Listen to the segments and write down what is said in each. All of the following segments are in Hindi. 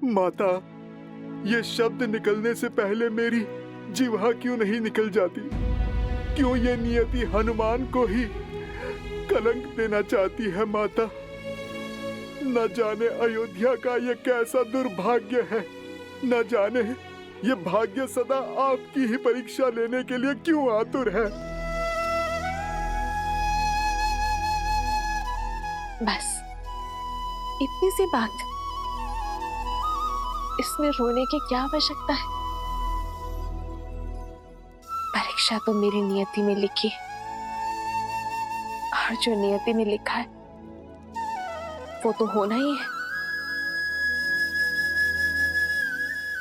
माता, ये शब्द निकलने से पहले मेरी जिह्वा क्यों नहीं निकल जाती? क्यों ये नियति हनुमान को ही कलंक देना चाहती है माता? न जाने अयोध्या का ये कैसा दुर्भाग्य है, न जाने ये भाग्य सदा आपकी ही परीक्षा लेने के लिए क्यों आतुर है। बस इतनी सी बात, इसमें रोने की क्या आवश्यकता है? परीक्षा तो मेरी नियति में लिखी है, और जो नियति में लिखा है वो तो होना ही है।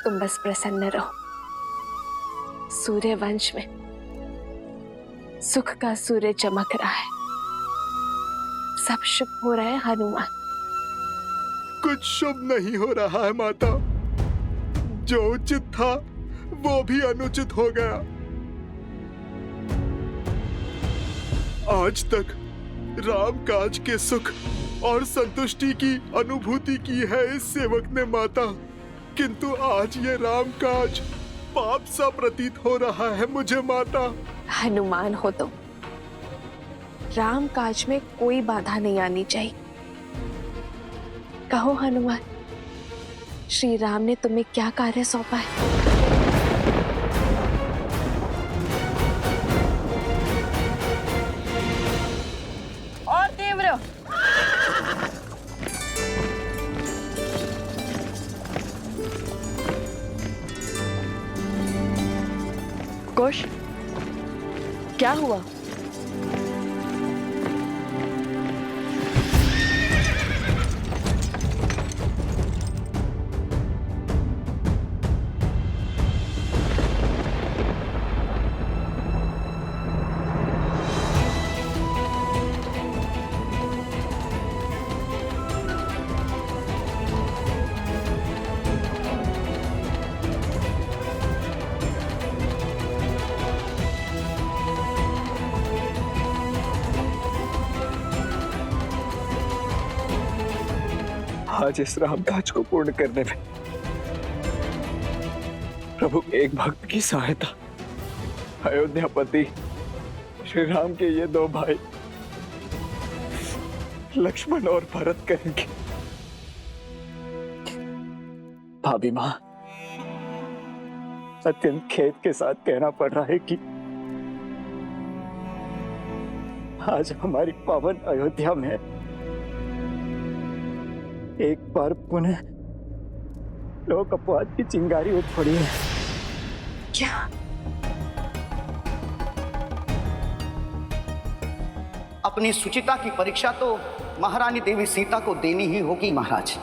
तुम बस प्रसन्न रहो। सूर्य वंश में सुख का सूर्य चमक रहा है, सब शुभ हो रहा है हनुमान। कुछ शुभ नहीं हो रहा है माता। जो उचित था वो भी अनुचित हो गया। आज तक राम काज के सुख और संतुष्टि की अनुभूति की है इस सेवक ने माता, किंतु आज ये राम काज पाप सा प्रतीत हो रहा है मुझे माता। हनुमान हो तुम, राम काज में कोई बाधा नहीं आनी चाहिए। कहो हनुमान, श्री राम ने तुम्हें क्या कार्य सौंपा है? और तीव्र। कुश, क्या हुआ? आज इस राम काज को पूर्ण करने में प्रभु एक भक्त की सहायता अयोध्यापति श्री राम के ये दो भाई लक्ष्मण और भरत करेंगे। भाभी मां, अत्यंत खेद के साथ कहना पड़ रहा है कि आज हमारी पावन अयोध्या में एक बार पुनः लोक अपवाद की चिंगारी उठ पड़ी है। क्या? अपनी सुचिता की परीक्षा तो महारानी देवी सीता को देनी ही होगी महाराज।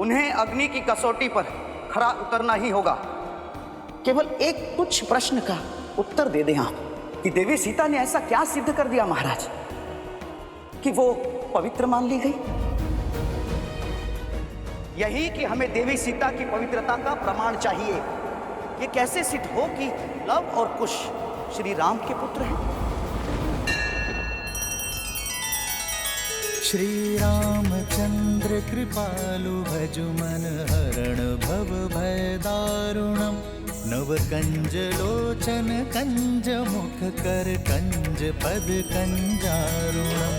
उन्हें अग्नि की कसौटी पर खरा उतरना ही होगा। केवल एक तुच्छ प्रश्न का उत्तर दे दें आप कि देवी सीता ने ऐसा क्या सिद्ध कर दिया महाराज कि वो पवित्र मान ली गई? यही कि हमें देवी सीता की पवित्रता का प्रमाण चाहिए। ये कैसे सिद्ध हो कि लव और कुश श्री राम के पुत्र हैं? श्री रामचंद्र कृपालु भजु मन हरण भव भय दारुणम नव कंज लोचन कंज मुख कर कंज पद कंजारुणम।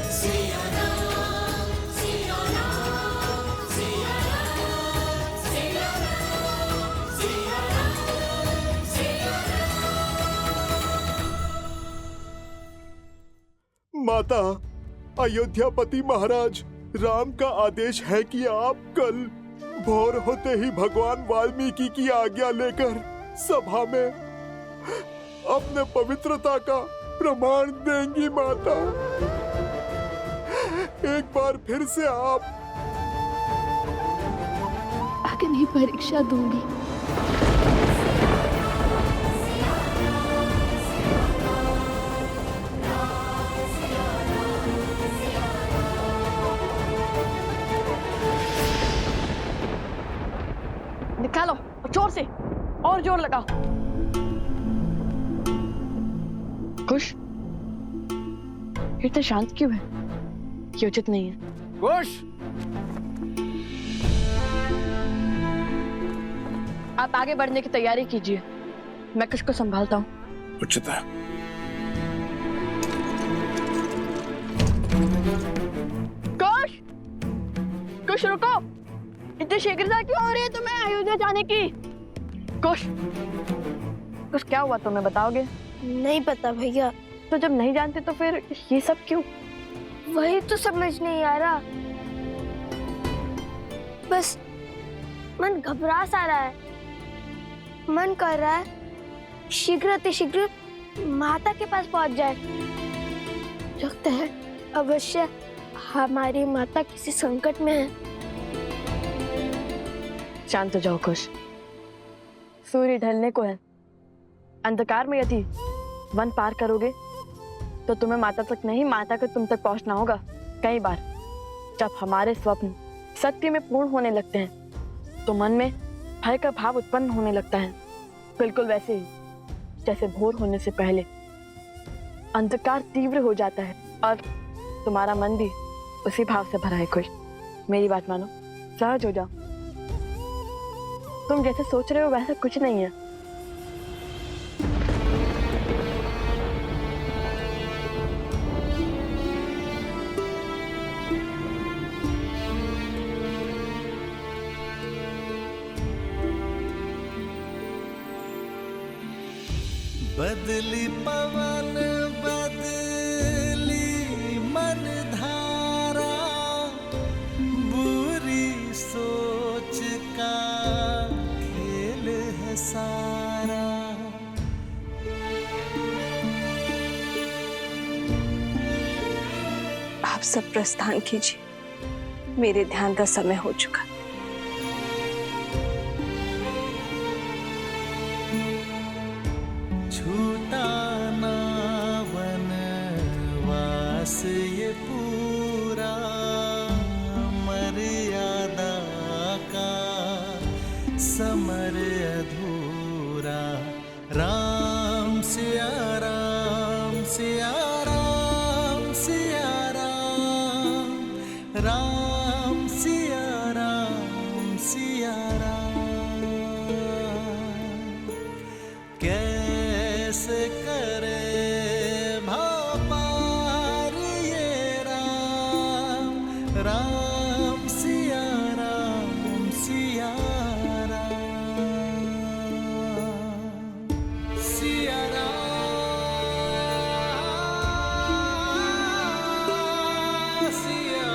माता, अयोध्यापति महाराज, राम का आदेश है कि आप कल भोर होते ही भगवान वाल्मीकि की आज्ञा लेकर सभा में अपने पवित्रता का प्रमाण देंगी माता। एक बार फिर से आप अग्नि परीक्षा दूंगी। निकालो जोर से, और जोर लगाओ। कुश, इतना शांत क्यों है? ये उचित नहीं है। कुश, आप आगे बढ़ने की तैयारी कीजिए, मैं कुछ को संभालता हूँ। उचिता, कुश, कुश रुको, इतनी शीघ्रता क्यों हो रही है तुम्हें अयोध्या जाने की? कुश, कुछ क्या हुआ तुम्हें बताओगे? नहीं पता भैया। तो जब नहीं जानते तो फिर ये सब क्यों? वही तो समझ नहीं आ रहा, बस मन घबरा सा रहा है। मन कर रहा है शीघ्र माता के पास पहुंच जाए। लगता है अवश्य हमारी माता किसी संकट में है। शांत हो जाओ कुश, सूर्य ढलने को है। अंधकार में यदि वन पार करोगे तो तुम्हें माता तक नहीं, माता को तुम तक पहुंचना होगा। कई बार जब हमारे स्वप्न सत्य में पूर्ण होने लगते हैं तो मन में भय का भाव उत्पन्न होने लगता है, बिल्कुल वैसे ही जैसे भोर होने से पहले अंधकार तीव्र हो जाता है और तुम्हारा मन भी उसी भाव से भरा है। कुश, मेरी बात मानो, सहज हो जाओ। तुम जैसे सोच रहे हो वैसा कुछ नहीं है। बदली पवन बदली मन धारा, बुरी सोच का खेल है सारा। आप सब प्रस्थान कीजिए, मेरे ध्यान का समय हो चुका। छूटा ना वनवास ये पूरा, मर्यादा का समर अधूरा। राम सिया राम सिया राम सिया राम, राम सिया राम सिया राम। कैसे करे भाव पार ये राम, राम सिया राम सिया राम, सिया राम सिया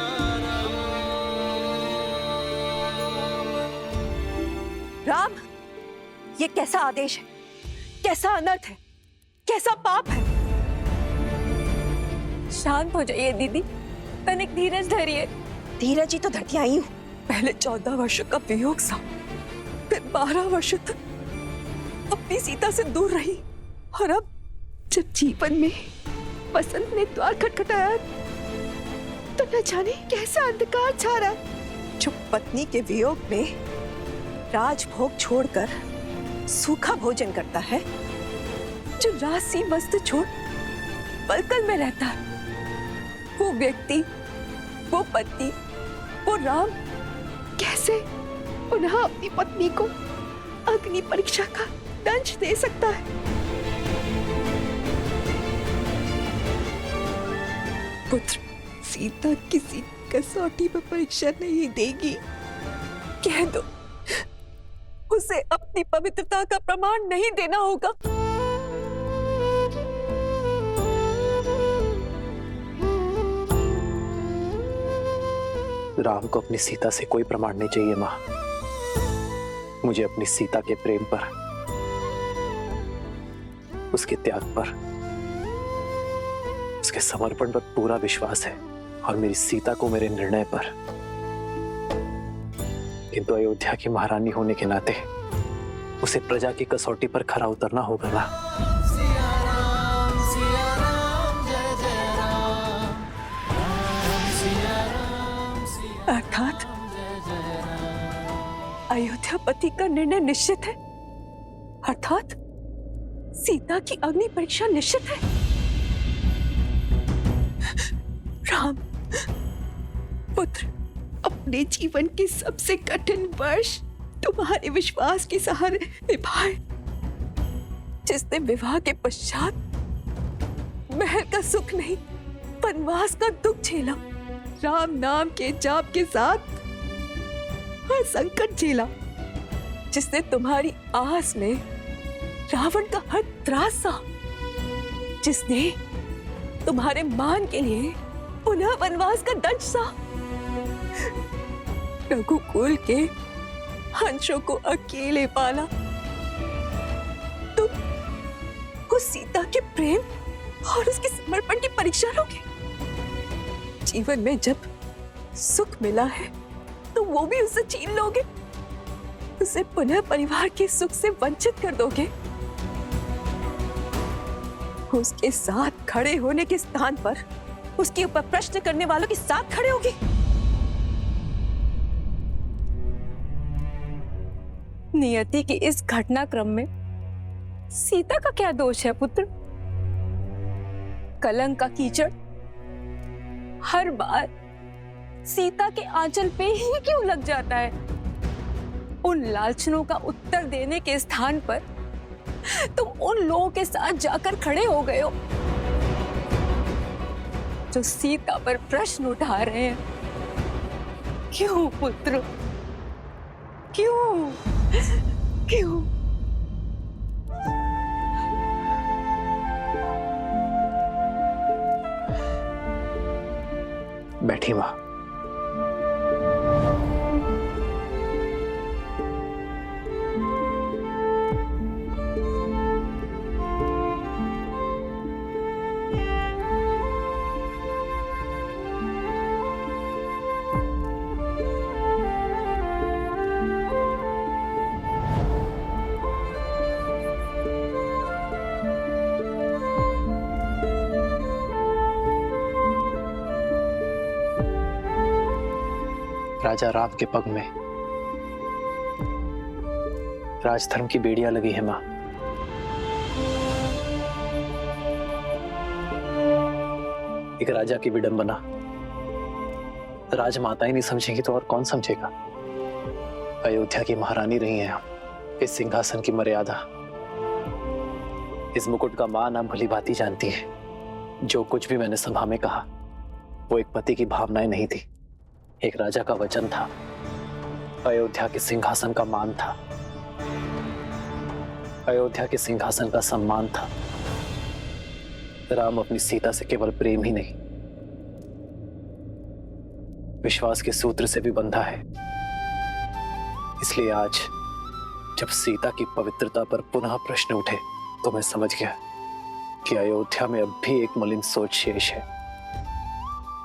राम, ये कैसा आदेश है, कैसा अनर्थ है, कैसा पाप है। शांत हो जाइए दीदी, तनिक धीरज धरिए। धीरज ही तो धरती आई हूँ। पहले 14 वर्षों का वियोग सा, फिर 12 वर्षों तक अपनी सीता से दूर रही, और अब जब जीवन में बसंत ने द्वार खटखटाया तो न जाने कैसा अंधकार छा रहा। जो पत्नी के वियोग में राजभोग छोड़कर सूखा भोजन करता है, जो राशि वस्त्र छोड़ पलकल में रहता है, वो व्यक्ति, वो पति, वो राम कैसे पुनः अपनी पत्नी को अग्नि परीक्षा का दंश दे सकता है? पुत्र, सीता किसी कसौटी पर परीक्षा नहीं देगी। कह दो, उसे अपनी पवित्रता का प्रमाण नहीं देना होगा। राम को अपनी सीता से कोई प्रमाण नहीं चाहिए माँ। मुझे अपनी सीता के प्रेम पर, उसके त्याग पर, उसके समर्पण पर पूरा विश्वास है, और मेरी सीता को मेरे निर्णय पर। किंतु अयोध्या की महारानी होने के नाते उसे प्रजा की कसौटी पर खरा उतरना होगा ना। अर्थात अयोध्यापति का निर्णय निश्चित है, अर्थात सीता की अग्नि परीक्षा निश्चित है। राम पुत्र, अपने जीवन के सबसे कठिन वर्ष तुम्हारे विश्वास के सहारे निभाए, जिसने विवाह के पश्चात महल का सुख नहीं वनवास का दुख झेला, राम नाम के जाप के साथ हर संकट झेला, जिसने तुम्हारी आस में रावण का हर त्रास सहा, जिसने तुम्हारे मान के लिए पुनः वनवास का दंड सहा, रघुकुल के हंसों को अकेले पाला, तुम उस सीता के प्रेम और उसके समर्पण की परीक्षा लोगे। जीवन में जब सुख मिला है तो वो भी उससे छीन लोगे, उसे पुनः परिवार के सुख से वंचित कर दोगे, उसके साथ खड़े होने के स्थान पर उसके ऊपर प्रश्न करने वालों के साथ खड़े होगे। नियति की इस घटनाक्रम में सीता का क्या दोष है पुत्र? कलंक का कीचड़ हर बार सीता के आंचल पे ही क्यों लग जाता है? उन लालचनों का उत्तर देने के स्थान पर तुम उन लोगों के साथ जाकर खड़े हो गए हो जो सीता पर प्रश्न उठा रहे हैं। क्यों पुत्र, क्यों क्यों? बैठी माँ। राजा राम के पग में राजधर्म की बेड़ियां लगी है मां। एक राजा की विडंबना राजमाता ही नहीं समझेगी तो और कौन समझेगा? अयोध्या की महारानी रही हैं हम। इस सिंहासन की मर्यादा, इस मुकुट का मान आप भली भांति जानती है। जो कुछ भी मैंने सभा में कहा वो एक पति की भावनाएं नहीं थी, एक राजा का वचन था, अयोध्या के सिंहासन का मान था, अयोध्या के सिंहासन का सम्मान था। राम अपनी सीता से केवल प्रेम ही नहीं, विश्वास के सूत्र से भी बंधा है। इसलिए आज जब सीता की पवित्रता पर पुनः प्रश्न उठे तो मैं समझ गया कि अयोध्या में अब भी एक मलिन सोच शेष है।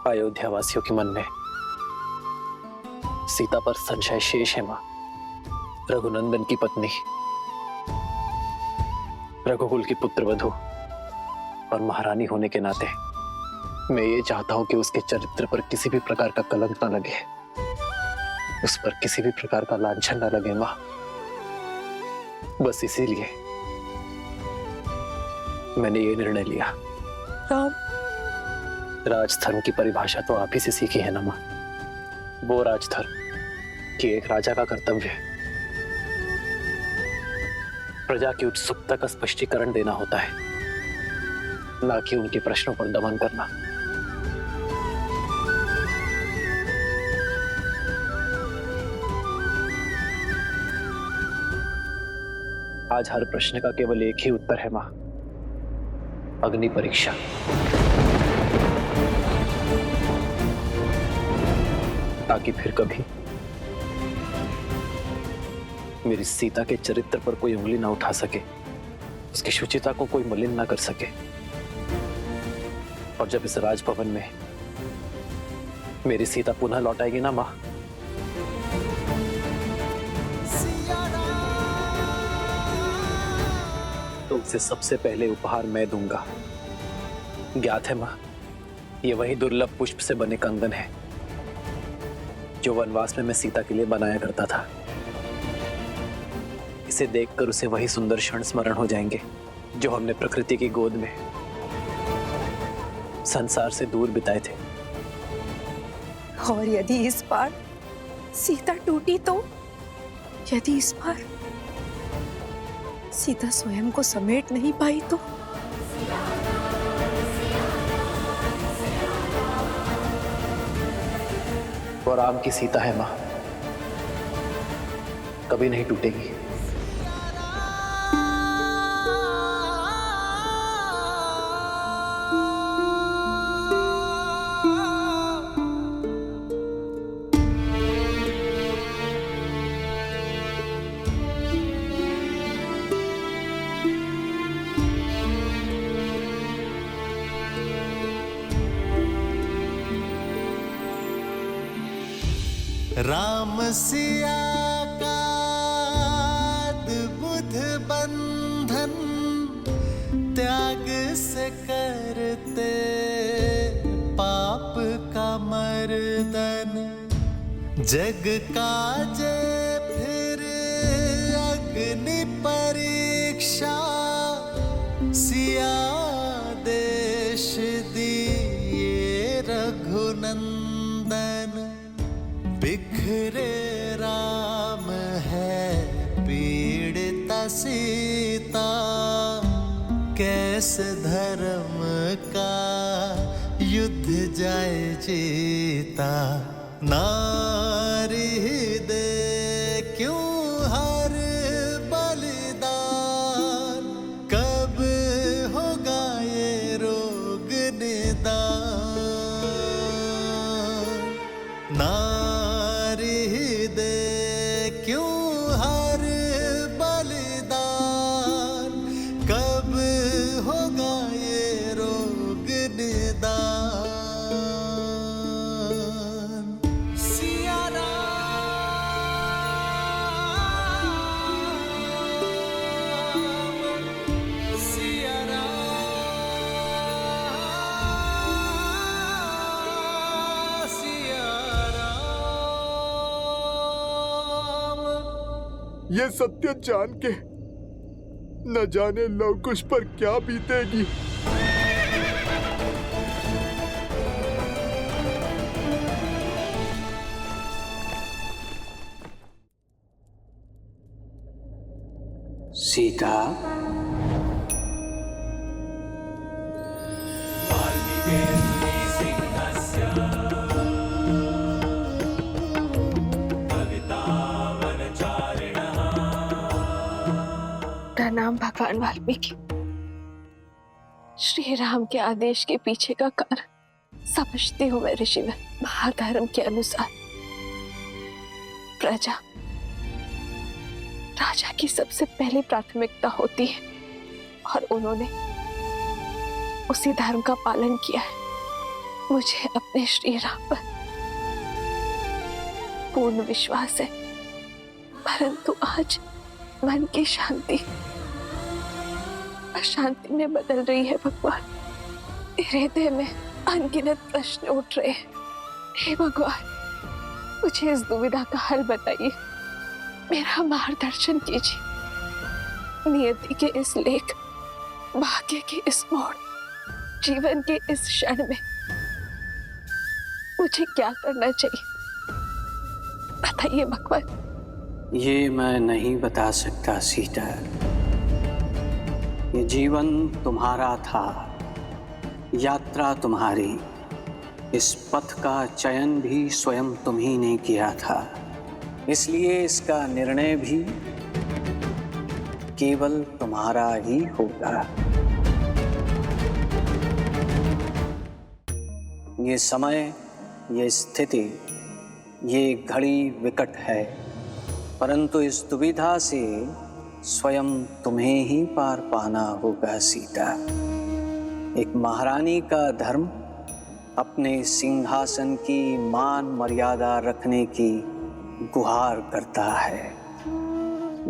अयोध्या वासियों के मन में सीता पर संशय शेष है मां। रघुनंदन की पत्नी, रघुकुल की पुत्रवधू और महारानी होने के नाते मैं ये चाहता हूं कि उसके चरित्र पर किसी भी प्रकार का कलंक न लगे, उस पर किसी भी प्रकार का लांछन न लगे मां। बस इसीलिए मैंने ये निर्णय लिया। राम, राजधर्म की परिभाषा तो आप ही से सीखी है ना मां। वो राजधर्म कि एक राजा का कर्तव्य प्रजा की उत्सुकता का स्पष्टीकरण देना होता है, ना कि उनके प्रश्नों पर दमन करना। आज हर प्रश्न का केवल एक ही उत्तर है मां, अग्नि परीक्षा। ताकि फिर कभी मेरी सीता के चरित्र पर कोई उंगली ना उठा सके, उसकी शुचिता को कोई मलिन ना कर सके। और जब इस राजभवन में मेरी सीता पुनः लौटाएगी ना मां, तो उसे सबसे पहले उपहार मैं दूंगा। ज्ञात है मां, ये वही दुर्लभ पुष्प से बने कंगन है जो वनवास में मैं सीता के लिए बनाया करता था। इसे देखकर उसे वही सुंदर क्षण स्मरण हो जाएंगे जो हमने प्रकृति की गोद में संसार से दूर बिताए थे। और यदि इस बार सीता टूटी तो यदि इस बार सीता स्वयं को समेट नहीं पाई तो वो राम की सीता है मां, कभी नहीं टूटेगी। राम सिया का अद्भुत बंधन त्याग से करते पाप का मर्दन, जग काजे फिर अग्नि परीक्षा, सिया देश दिए रघुनंदन, बिखरे राम है पीड़िता सीता, कैसे धर्म का युद्ध जाए जीता, नारी दे क्यों हर बलिदान, कब होगा ये रोग निदान, नारी दे क्यों हर बलिदान, कब होगा ये रोग निदान। सिया राम, सिया राम, सिया राम। ये सत्य जान के न जाने लवकुश पर क्या बीतेगी। सीता, प्रणाम भगवान वाल्मीकि। श्री राम के आदेश के पीछे का कारण समझती हूँ मैं ऋषिवर। महाधर्म के अनुसार प्रजा राजा की सबसे पहली प्राथमिकता होती है और उन्होंने उसी धर्म का पालन किया है। मुझे अपने श्री राम पर पूर्ण विश्वास है, परंतु आज मन की शांति अशांति में बदल रही है। भगवान, मेरे हृदय में अनगिनत प्रश्न उठ रहे हैं। हे भगवान, मुझे इस दुविधा का हल बताइए, मेरा मार्गदर्शन कीजिए। नियति के इस लेख, भाग्य के इस मोड़, जीवन के इस क्षण में मुझे क्या करना चाहिए, बताइए भगवान। ये मैं नहीं बता सकता सीता। ये जीवन तुम्हारा था, यात्रा तुम्हारी, इस पथ का चयन भी स्वयं तुम्ही ने किया था, इसलिए इसका निर्णय भी केवल तुम्हारा ही होगा। ये समय, ये स्थिति, ये घड़ी विकट है, परंतु इस दुविधा से स्वयं तुम्हें ही पार पाना होगा सीता। एक महारानी का धर्म अपने सिंहासन की मान मर्यादा रखने की गुहार करता है।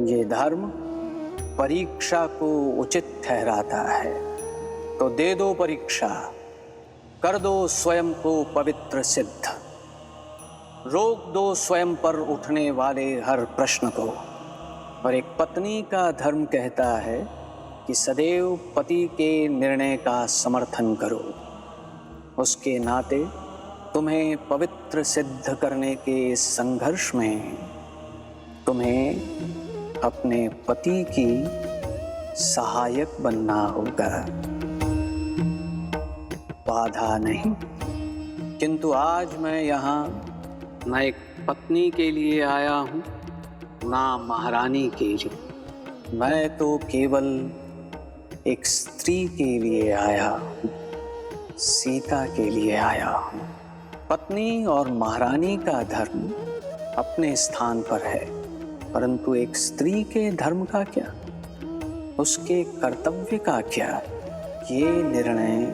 ये धर्म परीक्षा को उचित ठहराता है, तो दे दो परीक्षा, कर दो स्वयं को पवित्र सिद्ध, रोक दो स्वयं पर उठने वाले हर प्रश्न को। और एक पत्नी का धर्म कहता है कि सदैव पति के निर्णय का समर्थन करो। उसके नाते तुम्हें पवित्र सिद्ध करने के इस संघर्ष में तुम्हें अपने पति की सहायक बनना होगा, बाधा नहीं। किंतु आज मैं यहाँ न एक पत्नी के लिए आया हूँ, ना महारानी के लिए। मैं तो केवल एक स्त्री के लिए आया हूँ, सीता के लिए आया हूँ। पत्नी और महारानी का धर्म अपने स्थान पर है, परंतु एक स्त्री के धर्म का क्या, उसके कर्तव्य का क्या, ये निर्णय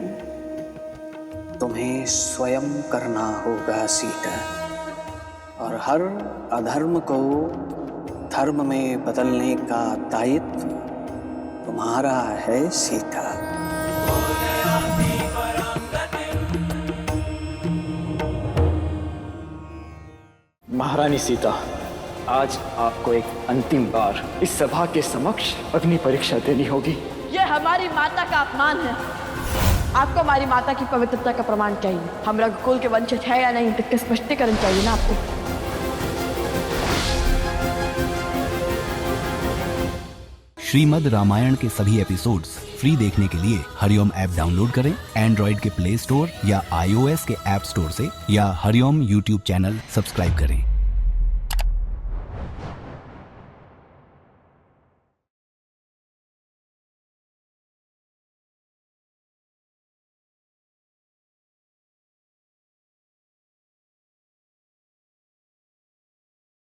तुम्हें स्वयं करना होगा सीता। और हर अधर्म को धर्म में बदलने का दायित्व तुम्हारा है सीता। महारानी सीता, आज आपको एक अंतिम बार इस सभा के समक्ष अग्नि परीक्षा देनी होगी। ये हमारी माता का अपमान है। आपको हमारी माता की पवित्रता का प्रमाण चाहिए। हम रघुकुल के वंशज है या नहीं, इसका स्पष्टीकरण चाहिए ना आपको। श्रीमद् रामायण के सभी एपिसोड्स फ्री देखने के लिए हरिओम ऐप डाउनलोड करें एंड्रॉइड के प्ले स्टोर या iOS के ऐप स्टोर से, या हरिओम यूट्यूब चैनल सब्सक्राइब करें।